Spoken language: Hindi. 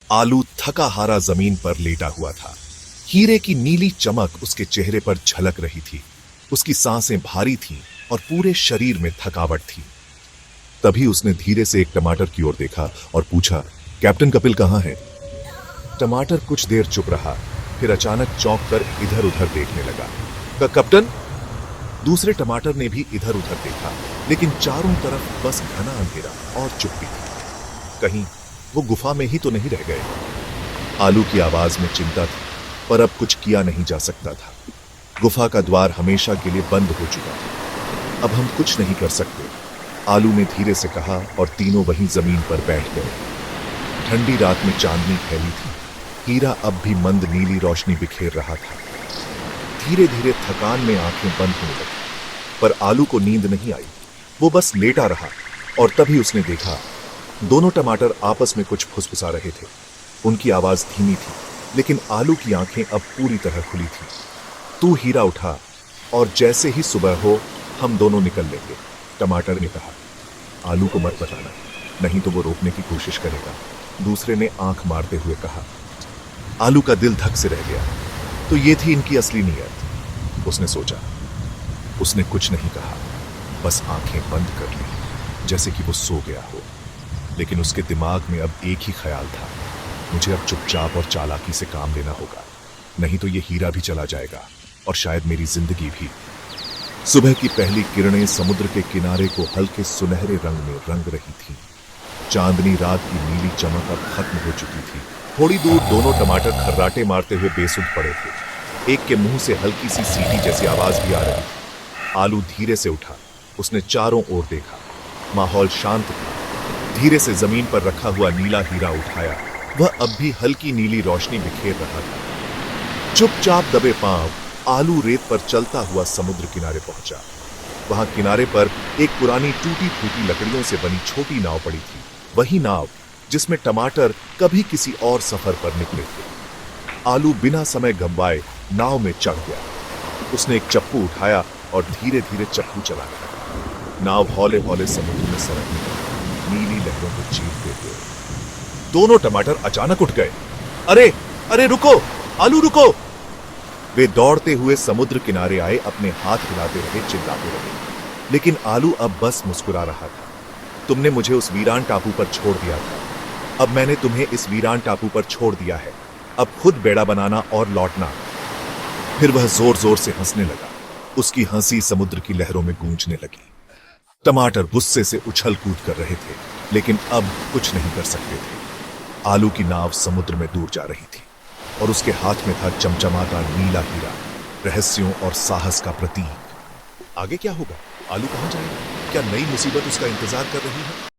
आलू थका हारा जमीन पर लेटा हुआ था। हीरे की नीली चमक उसके चेहरे पर झलक रही थी। उसकी सांसें भारी थीं और पूरे शरीर में थकावट थी। तभी उसने धीरे से एक टमाटर की ओर देखा और पूछा, कैप्टन कपिल कहाँ है? टमाटर कुछ देर चुप रहा, फिर अचानक चौंक कर इधर उधर देखने लगा। कैप्टन? दूसरे टमाटर ने भी इधर उधर देखा, लेकिन चारों तरफ बस घना अंधेरा और चुप्पी थी। कहीं वो गुफा में ही तो नहीं रह गए? आलू की आवाज में चिंता थी, पर अब कुछ किया नहीं जा सकता था। गुफा का द्वार हमेशा के लिए बंद हो चुका था। अब हम कुछ नहीं कर सकते, आलू ने धीरे से कहा और तीनों वहीं जमीन पर बैठ गए। ठंडी रात में चांदनी फैली थी। हीरा अब भी मंद नीली रोशनी बिखेर रहा था। धीरे धीरे थकान में आंखें बंद होने लगी, पर आलू को नींद नहीं आई। वो बस लेटा रहा और तभी उसने देखा, दोनों टमाटर आपस में कुछ फुसफुसा रहे थे। उनकी आवाज धीमी थी, लेकिन आलू की आंखें अब पूरी तरह खुली थी। तू हीरा उठा और जैसे ही सुबह हो हम दोनों निकल लेंगे, टमाटर ने कहा। आलू को मत बताना, नहीं तो वो रोकने की कोशिश करेगा, दूसरे ने आंख मारते हुए कहा। आलू का दिल धक से रह गया। तो ये थी इनकी असली नीयत, उसने सोचा। उसने कुछ नहीं कहा, बस आंखें बंद कर ली, जैसे कि वो सो गया हो। लेकिन उसके दिमाग में अब एक ही ख्याल था, मुझे अब चुपचाप और चालाकी से काम लेना होगा, नहीं तो ये हीरा भी चला जाएगा और शायद मेरी जिंदगी भी। सुबह की पहली किरणें समुद्र के किनारे को हल्के सुनहरे रंग में रंग रही थी। चांदनी रात की नीली चमक अब खत्म हो चुकी थी। थोड़ी दूर दोनों टमाटर खर्राटे मारते हुए बेसुध पड़े थे। एक के मुंह से हल्की सी सीटी जैसी आवाज भी आ रही थी। आलू धीरे से उठा, उसने चारों ओर देखा। माहौल शांत था। धीरे से जमीन पर रखा हुआ नीला हीरा उठाया, वह अब भी हल्की नीली रोशनी बिखेर रहा था। चुपचाप दबे पांव आलू रेत पर चलता हुआ समुद्र किनारे पहुंचा। वहां किनारे पर एक पुरानी टूटी फूटी लकड़ियों से बनी छोटी नाव पड़ी थी, वही नाव जिसमें टमाटर कभी किसी और सफर पर निकले थे। आलू बिना समय गंवाए नाव में चढ़ गया। उसने एक चप्पू उठाया और धीरे धीरे चप्पू चलाया। नाव हौले हौले समुद्र में सरकने लगी, नीली लहरों को चीरते हुए। दोनों टमाटर अचानक उठ गए। अरे अरे रुको, आलू रुको! वे दौड़ते हुए समुद्र किनारे आए, अपने हाथ हिलाते रहे, चिल्लाते रहे। लेकिन आलू अब बस मुस्कुरा रहा था। तुमने मुझे उस वीरान टापू पर छोड़ दिया था, अब मैंने तुम्हें इस वीरान टापू पर छोड़ दिया है। अब खुद बेड़ा बनाना और लौटना। फिर वह जोर जोर से हंसने लगा। उसकी हंसी समुद्र की लहरों में गूंजने लगी। टमाटर गुस्से से उछल कूद कर रहे थे, लेकिन अब कुछ नहीं कर सकते थे। आलू की नाव समुद्र में दूर जा रही थी और उसके हाथ में था चमचमाता नीला हीरा, रहस्यों और साहस का प्रतीक। आगे क्या होगा? आलू कहां जाएगा? क्या नई मुसीबत उसका इंतजार कर रही है?